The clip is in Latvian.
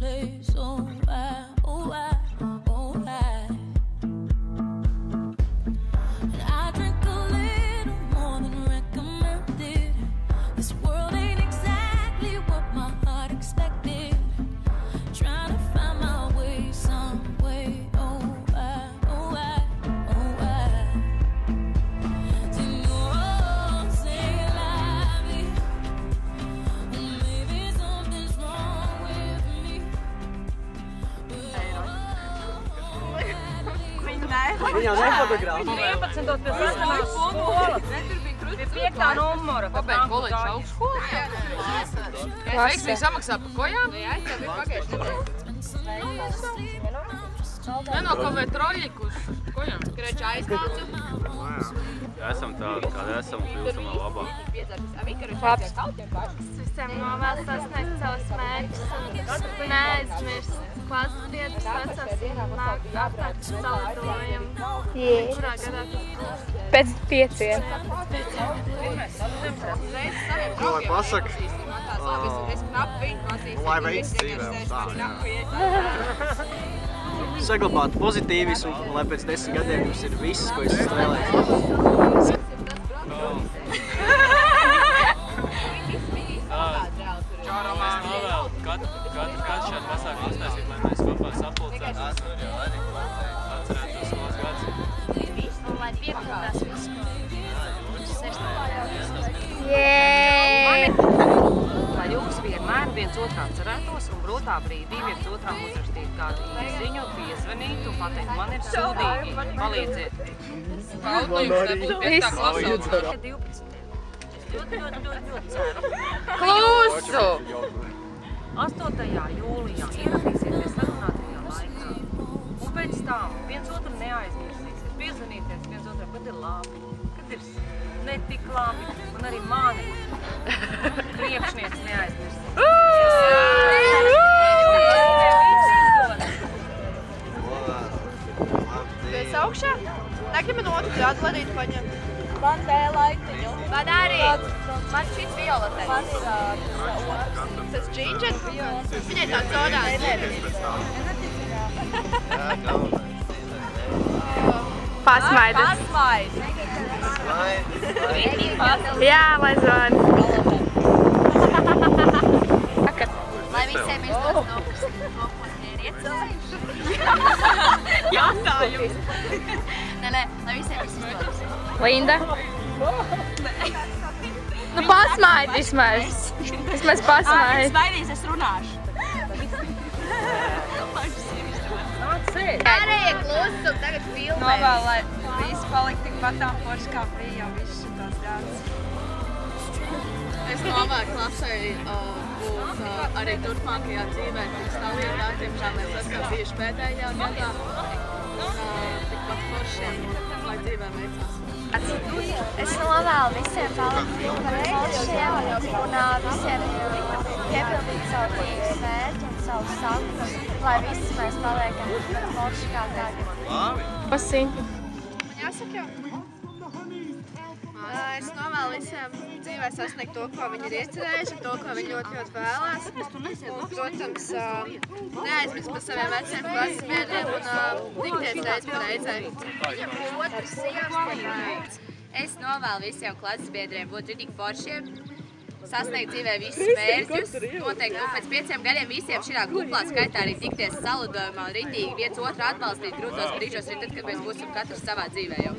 place. Oh, why, oh, why, oh, why? And I drink a little more than recommended. This world ain't exactly what my heart expected. Trying to find my way some way. Oh, why, oh, why, oh, why? Señor, say you love me. Maybe something's wrong with me. Viņa nefotografē. 11. pie 6. skolas. Pie 5. numura. Pabeidz koledžu augstskolu? Es veiksmīgi samaksāju par kojām? Jā, tev bija pagājuši nedēļa. Nenokavē troļļiku uz kojām. Greča aizbraucu. Esam tādi, kādi esam, kļūstam vēl labāk. Visiem novēl sasniegt savus mērķus un neaizmirst klases biedrus vecās nāk apkārt salidojam. Kurā gadā tas būs? Pēc 5. Ko lai pasaka? Lai veids dzīvē un tā, jā. Saglabāt pozitīvismu, lai pēc 10 gadiem jums ir viss, ko jūs esat vēlējušies. Es novēlu katru šādu pasākumu uztaisīt, lai mēs kopā sapulcētos un atcerētos skolas gadus. Un lai piepildās visu, ko Lai jūs vienmēr viens otru atcerētos un grūtā brīdī viens otram uzrakstīt kādu īziņu, piezvanītu un pateikt, man ir sūdīgi, palīdziet. Kaut no jums nebūtu 5. klasē. 12. Ļoti ceru. Klusu! 8. jūlijā ieradīsieties sarunātajā laikā. Un pēc tam viens otru neaizmirsīsiet. Piezvanīties viens otram, kad ir labi, kad ir netik labi. Un arī mani priekšnieks neaizmirsīs. Pēc augšā? Tagad man otru gadu ladītu paņem. Man vēl laitiņu. Man arī. Man šis violetē. Man ir Tas džinģers? Viņai tāds orāns. Pasmaidis. Jā, lai zvan. Lai visiem izdodas nopust ierieces. Jātājums. Nē, lai visiem izdodas. Linda? Nu, pasmaid vismaz. Vismaz pasmaid. Smaidīs, es runāšu. Pārējie klusu, tagad filmē. Novēl, lai visi palikt tikpat tā forši, kā bija jau viss šitās ļauts. Es novēlu klasei būt arī turpmākajā dzīvē, pirms tā lietā, tiemžēl mēs esam bijuši pēdējā gadā. Tikpat foršiem, lai dzīvē veicās. Es novēlu visiem palikt par foršiem un visiem piepildīt savu dzīves mērķi un savu sapņus, lai visi mēs paliekam par forši kā tagad. Pasi. Man jāsaka jau. Es novēlu visiem dzīvē sasniegt to, ko viņi ir iecerējuši, to, ko viņi ļoti vēlās. Un, protams, neaizmirst par saviem veciem klases biedriem un tikties reiz pa reizei. Otrs sievas. Es novēlu visiem klases biedriem būt ritīgi foršiem, sasniegt dzīvē visus mērķus. Noteikti pēc 5 gadiem visiem šajā kuplā skaitā arī tikties salidojumā un ritīgi viens otru atbalstīt grūtos brīžos, arī tad, kad mēs būsim katrs savā dzīvē jau.